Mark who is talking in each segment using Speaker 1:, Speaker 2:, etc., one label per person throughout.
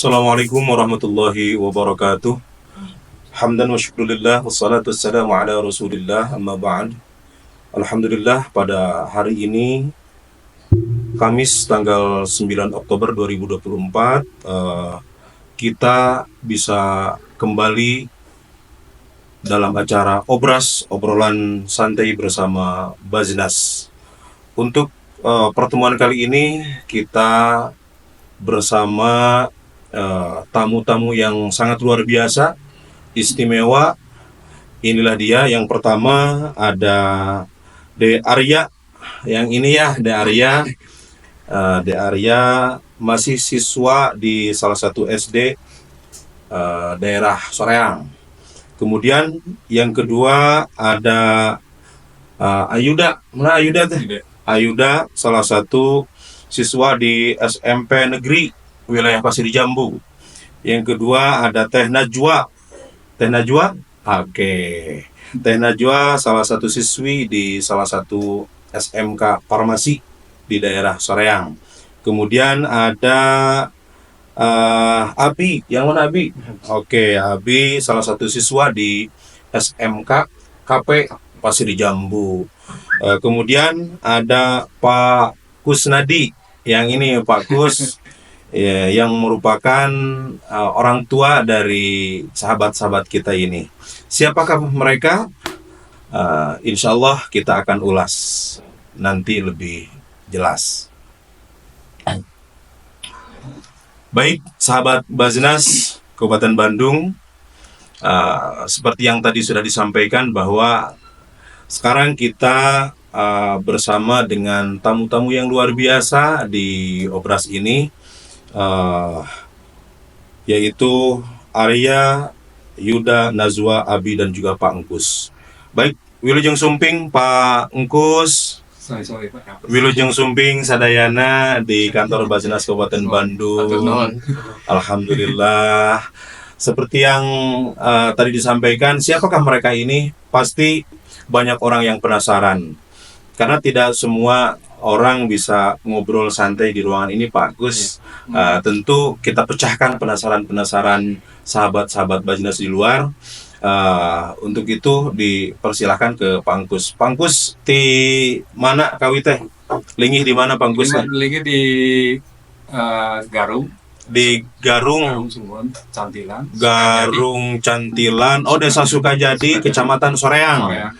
Speaker 1: Assalamualaikum warahmatullahi wabarakatuh. Hamdan wa syukurillah wassalatu wassalamu ala rasulillah amma ba'd. Alhamdulillah, pada hari ini Kamis tanggal 9 Oktober 2024 kita bisa kembali dalam acara obrolan santai bersama Baznas. Untuk pertemuan kali ini kita bersama tamu-tamu yang sangat luar biasa, istimewa. Inilah dia. Yang pertama ada De Arya. Yang ini ya, De Arya. De Arya masih siswa di salah satu SD daerah Soreang. Kemudian yang kedua ada Ayuda. Mana Ayuda teh? Ayuda salah satu siswa di SMP Negeri wilayah Pasir Jambu. Yang kedua ada Teh Najwa. Teh Najwa? Oke. Teh Najwa salah satu siswi di salah satu SMK Farmasi di daerah Soreang. Kemudian ada Abi. Yang mana Abi? Oke, Abi salah satu siswa di SMK KP Pasir Jambu. Kemudian ada Pak Kusnadi. Yang ini Pak Kus ya, yang merupakan orang tua dari sahabat-sahabat kita ini. Siapakah mereka? Insya Allah kita akan ulas nanti lebih jelas. Baik, sahabat Baznas Kabupaten Bandung, seperti yang tadi sudah disampaikan bahwa sekarang kita bersama dengan tamu-tamu yang luar biasa di obras ini, yaitu Arya, Yuda, Nazwa, Abi, dan juga Pak Engkus. Baik, Wilujeng Sumping, Pak Engkus, Wilujeng Sumping sadayana di kantor Baznas Kabupaten Bandung. Alhamdulillah. Seperti yang tadi disampaikan, siapakah mereka ini? Pasti banyak orang yang penasaran. Karena tidak semua orang bisa ngobrol santai di ruangan ini, Pak Gus. Tentu kita pecahkan penasaran-penasaran sahabat-sahabat Baznas di luar. Untuk itu dipersilahkan ke Pangkus. Pangkus di mana kawi teh? Linggih di mana Pangkus?
Speaker 2: Linggih di Garung.
Speaker 1: Di Garung,
Speaker 2: Cantilan.
Speaker 1: Garung Cantilan. Oh, Desa Sukajadi, Kecamatan Soreang.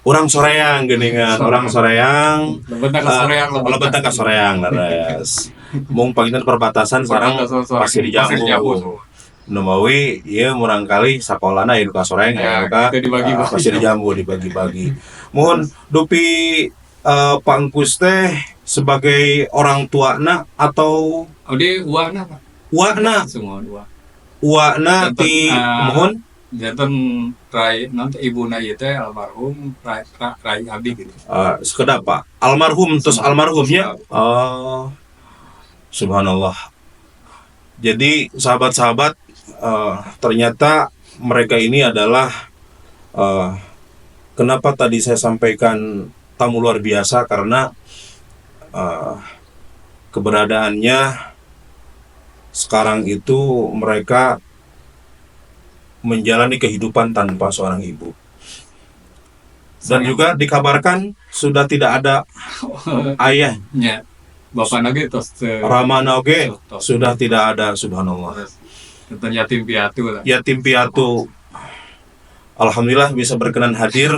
Speaker 1: Orang Soreang geningan, orang Soreang. Lebetang ka Soreang leres. Mung pangitan perbatasan sekarang Pasir Jambu. Numawi, iya murang kali sakolana ieu ka Soreang ya ka Pasir Jambu dibagi-bagi. Mohon dupi Pak Engkus teh sebagai orang tuana atau
Speaker 2: dia uahna Pak?
Speaker 1: Uahna.
Speaker 2: Semua uah.
Speaker 1: Uahna ti mohon
Speaker 2: janten rai nanti ibuna ieu teh almarhum rai Abi gitu.
Speaker 1: Sekedap Pak. Almarhum terus almarhumnya. Subhanallah. Jadi sahabat-sahabat, ternyata mereka ini adalah kenapa tadi saya sampaikan tamu luar biasa, karena keberadaannya sekarang itu mereka menjalani kehidupan tanpa seorang ibu. Dan juga dikabarkan sudah tidak ada ayahnya.
Speaker 2: Bapak nage tos
Speaker 1: Ramana oge sudah tidak ada, subhanallah.
Speaker 2: Tentang yatim piatu lah.
Speaker 1: Yatim piatu. Alhamdulillah bisa berkenan hadir.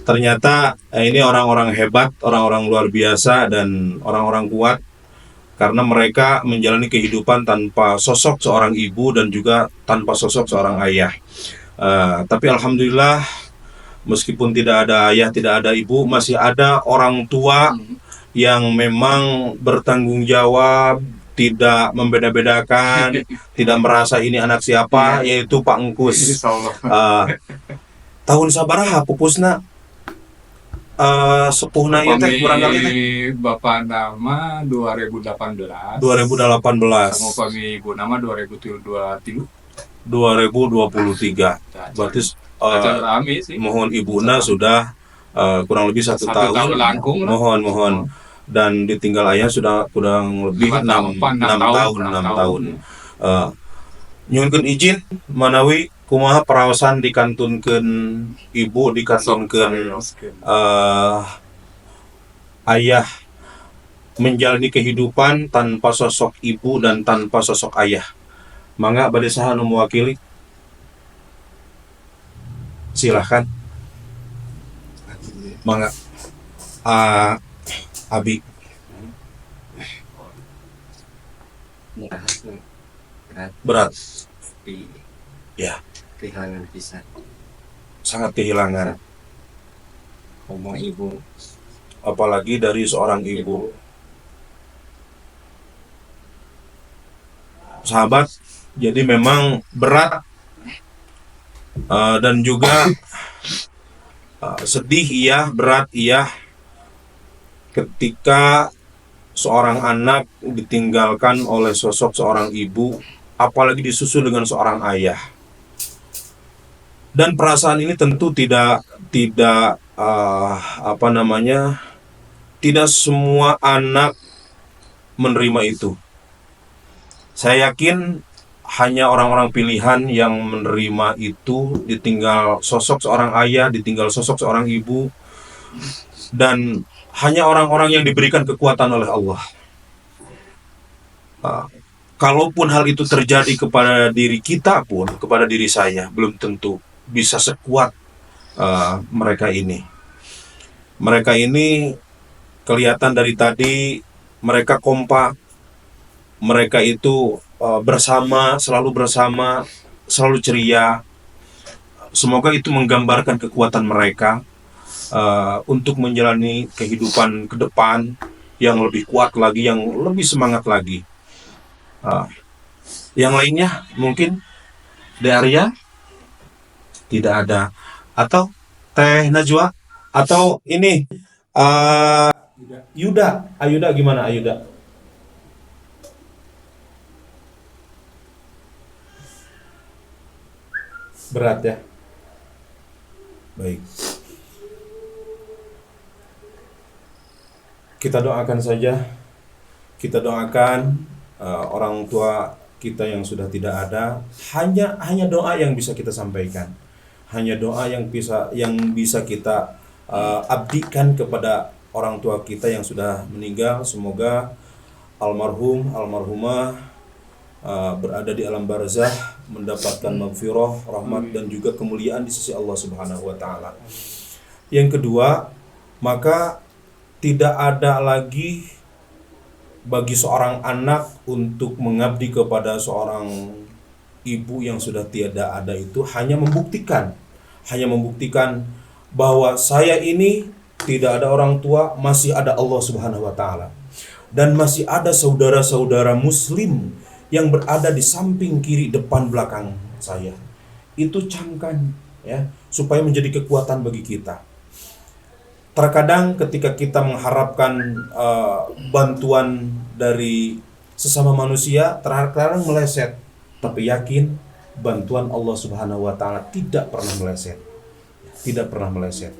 Speaker 1: Ternyata ini orang-orang hebat, orang-orang luar biasa dan orang-orang kuat, karena mereka menjalani kehidupan tanpa sosok seorang ibu dan juga tanpa sosok seorang ayah. Tapi alhamdulillah, meskipun tidak ada ayah, tidak ada ibu, masih ada orang tua yang memang bertanggung jawab, tidak membeda-bedakan, tidak merasa ini anak siapa, yaitu Pak Engkus. Tahun sabaraha pupusna sepuhna ieu teh barangkali teh
Speaker 2: Bapak nama 2018.
Speaker 1: 2018.
Speaker 2: Sama pami ibu nama 2023.
Speaker 1: Berarti
Speaker 2: rame sih.
Speaker 1: mohon ibuna sudah kurang lebih 1 tahun.
Speaker 2: Langkung lah.
Speaker 1: Mohon dan ditinggal ayah sudah kurang lebih 6 tahun. Nyunkeun izin manawi kumaha peraosan dikantunkeun ibu, dikantunkeun ayah menjalani kehidupan tanpa sosok ibu dan tanpa sosok ayah. Mangga bade saha nu mewakili? Silahkan. Mangga. Abi. Berat. Ya,
Speaker 3: Kehilangan bisa
Speaker 1: sangat kehilangan.
Speaker 3: ngomong ibu.
Speaker 1: Apalagi dari seorang ibu. Sahabat, jadi memang berat dan juga sedih iya, berat iya ketika seorang anak ditinggalkan oleh sosok seorang ibu, apalagi disusul dengan seorang ayah. Dan perasaan ini tentu tidak tidak semua anak menerima itu. Saya yakin hanya orang-orang pilihan yang menerima itu, ditinggal sosok seorang ayah, ditinggal sosok seorang ibu, dan hanya orang-orang yang diberikan kekuatan oleh Allah. Kalaupun hal itu terjadi kepada diri kita pun, kepada diri saya, belum tentu bisa sekuat mereka ini. Mereka ini kelihatan dari tadi, mereka kompak, mereka itu selalu bersama, selalu ceria. Semoga itu menggambarkan kekuatan mereka untuk menjalani kehidupan ke depan yang lebih kuat lagi, yang lebih semangat lagi. Yang lainnya mungkin Arya tidak ada, atau Teh Najwa, atau ini Ayuda gimana Ayuda? Berat ya. Baik. Kita doakan saja. Kita doakan orang tua kita yang sudah tidak ada. Hanya doa yang bisa kita sampaikan. Hanya doa yang bisa kita abdikan kepada orang tua kita yang sudah meninggal. Semoga almarhum, almarhumah berada di alam barzah, mendapatkan maghfirah, rahmat, dan juga kemuliaan di sisi Allah Subhanahu wa Ta'ala. Yang kedua, maka tidak ada lagi bagi seorang anak untuk mengabdi kepada seorang ibu yang sudah tiada ada. Itu hanya membuktikan bahwa saya ini tidak ada orang tua, masih ada Allah Subhanahu wa Ta'ala, dan masih ada saudara-saudara muslim yang berada di samping, kiri, depan, belakang saya. Itu camkan ya, supaya menjadi kekuatan bagi kita. Terkadang ketika kita mengharapkan bantuan dari sesama manusia, terkadang meleset. Tapi yakin bantuan Allah Subhanahu wa Ta'ala tidak pernah meleset. Tidak pernah meleset.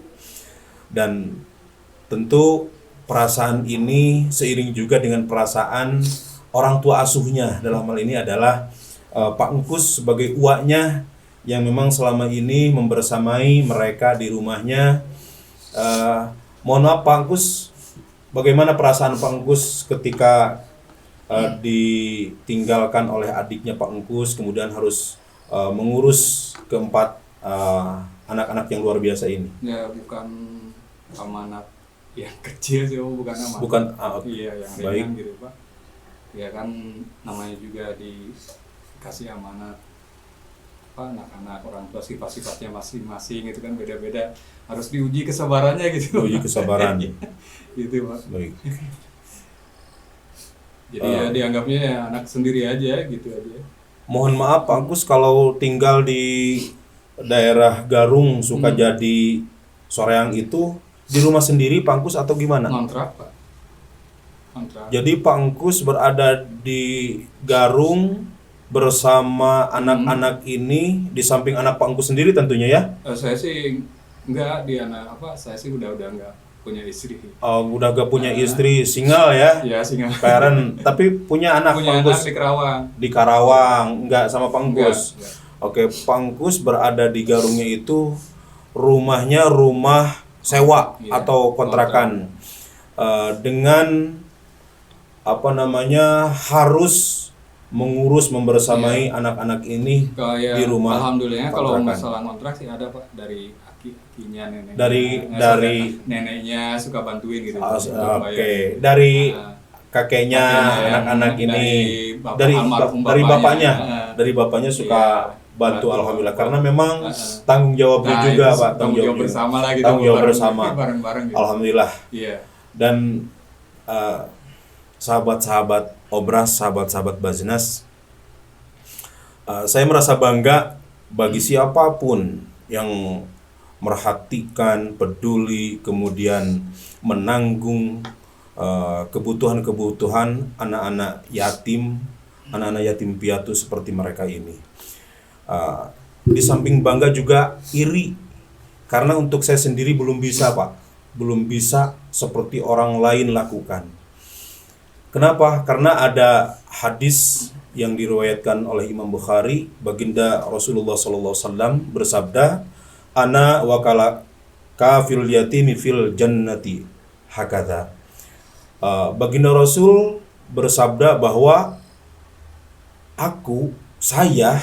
Speaker 1: Dan tentu perasaan ini seiring juga dengan perasaan orang tua asuhnya. Dalam hal ini adalah Pak Engkus sebagai uaknya yang memang selama ini membersamai mereka di rumahnya. Mohon maaf Pak Engkus, bagaimana perasaan Pak Engkus ketika ditinggalkan oleh adiknya Pak Engkus, kemudian harus mengurus keempat anak-anak yang luar biasa ini?
Speaker 2: Ya bukan amanat yang kecil sih, bukan amanat.
Speaker 1: Bukan,
Speaker 2: iya, yang ringan gitu Pak. Ya kan namanya juga dikasih amanat apa, anak-anak, orang tua sifat-sifatnya masing-masing itu kan beda-beda, harus diuji kesabarannya gitu.
Speaker 1: Uji kesabaran.
Speaker 2: Gitu Pak.
Speaker 1: Baik.
Speaker 2: Jadi ya dianggapnya ya anak sendiri aja gitu aja.
Speaker 1: Mohon maaf Pak Engkus, kalau tinggal di daerah Garung Sukajadi Soreang itu di rumah sendiri Pak Engkus atau gimana?
Speaker 2: Kontrak Pak. Kontrak.
Speaker 1: Jadi Pak Engkus berada di Garung bersama anak-anak ini di samping anak Pak Engkus sendiri tentunya ya?
Speaker 2: Saya sih enggak, di anak apa, saya sih udah enggak punya istri.
Speaker 1: Udah gak punya istri, single ya.
Speaker 2: Iya, single.
Speaker 1: Parent, tapi punya anak
Speaker 2: Punya
Speaker 1: Pangkus
Speaker 2: anak di Kerawang.
Speaker 1: di Karawang, enggak sama Pangkus.
Speaker 2: Enggak.
Speaker 1: Oke, Pangkus berada di Garungnya itu rumahnya rumah sewa
Speaker 2: Iya,
Speaker 1: atau kontrakan. Dengan apa namanya harus mengurus membersamai anak-anak ini
Speaker 2: Kayak
Speaker 1: di rumah
Speaker 2: alhamdulillah kalau
Speaker 1: kontrakan.
Speaker 2: masalah kontrak sih ada Pak dari akinya neneknya.
Speaker 1: Dari
Speaker 2: neneknya suka bantuin gitu.
Speaker 1: Oke, dari kakeknya anak-anak ini dari bapaknya dari bapaknya suka bantu alhamdulillah karena memang tanggung jawabnya juga Pak,
Speaker 2: tanggung jawab bersama lah gitu.
Speaker 1: Tanggung jawab bersama.
Speaker 2: Bareng-bareng gitu.
Speaker 1: Alhamdulillah.
Speaker 2: Iya.
Speaker 1: Dan sahabat-sahabat Obras, sahabat-sahabat Baznas, saya merasa bangga bagi siapapun yang merhatikan, peduli, kemudian menanggung kebutuhan-kebutuhan anak-anak yatim piatu seperti mereka ini. Di samping bangga juga iri, karena untuk saya sendiri belum bisa Pak, belum bisa seperti orang lain lakukan. Kenapa? Karena ada hadis yang diriwayatkan oleh Imam Bukhari, baginda Rasulullah SAW bersabda, "Ana wakala kafil yatimi fil jannati hakadha." Baginda Rasul bersabda bahwa saya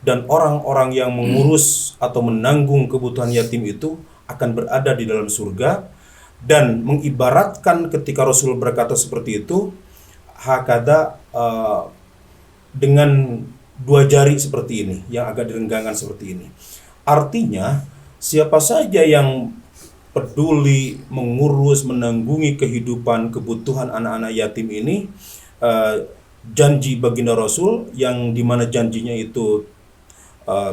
Speaker 1: dan orang-orang yang mengurus atau menanggung kebutuhan yatim itu akan berada di dalam surga, dan mengibaratkan ketika Rasul berkata seperti itu hakada dengan dua jari seperti ini yang agak direnggangkan seperti ini. Artinya siapa saja yang peduli mengurus menanggungi kehidupan kebutuhan anak-anak yatim ini, janji baginda Rasul yang dimana janjinya itu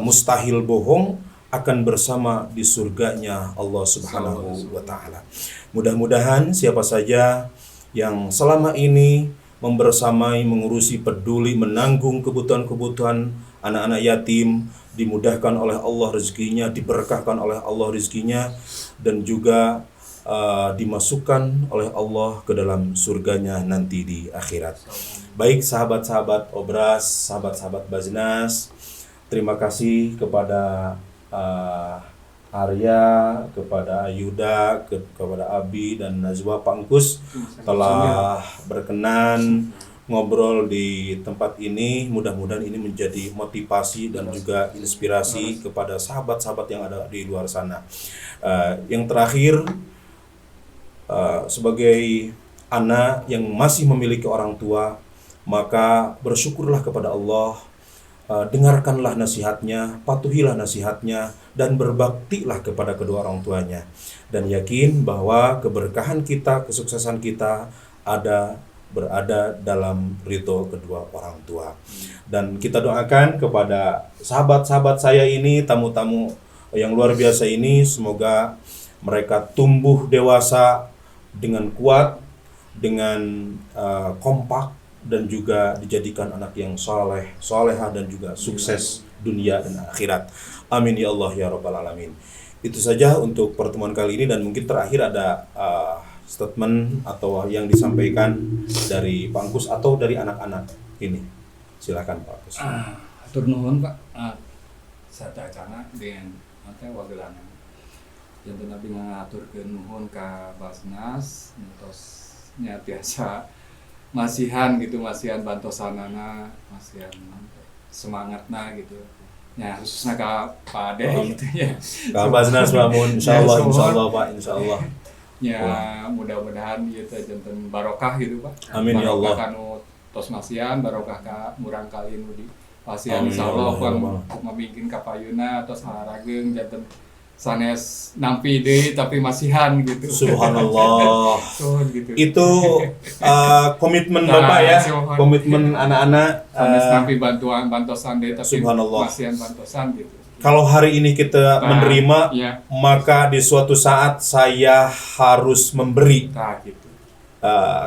Speaker 1: mustahil bohong, akan bersama di surganya Allah Subhanahu wa Ta'ala. Mudah-mudahan siapa saja yang selama ini membersamai, mengurusi, peduli, menanggung kebutuhan-kebutuhan anak-anak yatim, dimudahkan oleh Allah rezekinya, diberkahkan oleh Allah rezekinya, dan juga dimasukkan oleh Allah ke dalam surganya nanti di akhirat. Baik sahabat-sahabat Obras, sahabat-sahabat Baznas, terima kasih kepada Arya, kepada Ayuda, kepada Abi dan Najwa Pangkus telah berkenan ngobrol di tempat ini. Mudah-mudahan ini menjadi motivasi dan juga inspirasi kepada sahabat-sahabat yang ada di luar sana. Yang terakhir, sebagai anak yang masih memiliki orang tua, maka bersyukurlah kepada Allah. Dengarkanlah nasihatnya, patuhilah nasihatnya, dan berbaktilah kepada kedua orang tuanya. Dan yakin bahwa keberkahan kita, kesuksesan kita berada dalam ridho kedua orang tua. Dan kita doakan kepada sahabat-sahabat saya ini, tamu-tamu yang luar biasa ini, semoga mereka tumbuh dewasa dengan kuat, dengan kompak, dan juga dijadikan anak yang solehah dan juga sukses dunia dan akhirat. Amin ya Allah ya Rabbal Alamin. Itu saja untuk pertemuan kali ini, dan mungkin terakhir ada statement atau yang disampaikan dari Pak Angkus atau dari anak-anak ini. Silakan Pak Angkus.
Speaker 2: Atur nuhun Pak. Sadayana dengan wagelangan. Janten Nabi ngaturkeun nuhun ka Basnas, mitosnya biasa masihan bantosanana, masihan semangatna gitu. Ya khususnya ka Pak Ade gitu ya.
Speaker 1: Ka Basnas Mamun insyaallah Pak insyaallah.
Speaker 2: Ya mudah-mudahan ieu teh janten barokah gitu Pak.
Speaker 1: Amin ya Allah.
Speaker 2: Barokah kanu tos masihan, barokah ka murang kali nu di pasian insyaallah pun membikin ka payuna tos harageung janten sanes nampi deui tapi masihan gitu.
Speaker 1: Subhanallah.
Speaker 2: Gitu.
Speaker 1: Itu komitmen Bapak ya, komitmen anak-anak.
Speaker 2: Sanes nampi bantosan deui tapi
Speaker 1: Subhanallah.
Speaker 2: masihan bantosan gitu.
Speaker 1: Kalau hari ini kita menerima,
Speaker 2: ya.
Speaker 1: maka di suatu saat saya harus memberi.
Speaker 2: Nah, gitu.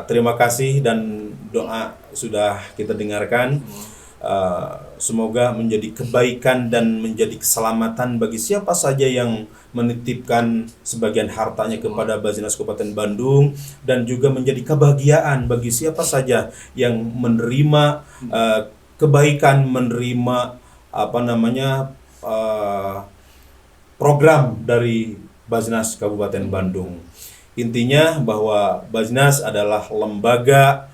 Speaker 1: Terima kasih, dan doa sudah kita dengarkan. semoga menjadi kebaikan dan menjadi keselamatan bagi siapa saja yang menitipkan sebagian hartanya kepada Baznas Kabupaten Bandung, dan juga menjadi kebahagiaan bagi siapa saja yang menerima kebaikan, menerima program dari Baznas Kabupaten Bandung. Intinya bahwa Baznas adalah lembaga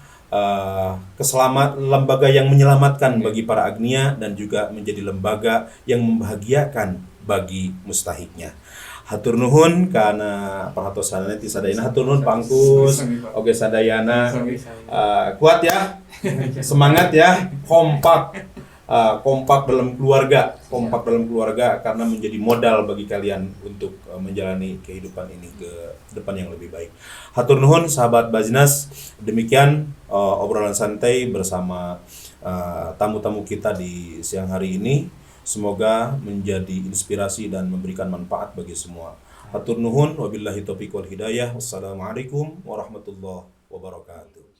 Speaker 1: lembaga yang menyelamatkan bagi para agnia, dan juga menjadi lembaga yang membahagiakan bagi mustahiknya. Hatur nuhun karena perhatosannya ti sadayana. Hatur nuhun Pangkus, oge sadayana. Kuat ya, semangat ya, kompak. Kompak dalam keluarga karena menjadi modal bagi kalian untuk menjalani kehidupan ini ke depan yang lebih baik. Hatur nuhun sahabat Baznas, demikian obrolan santai bersama tamu-tamu kita di siang hari ini. Semoga menjadi inspirasi dan memberikan manfaat bagi semua. Hatur nuhun, wabillahi taufiq wal hidayah. Wassalamualaikum warahmatullahi wabarakatuh.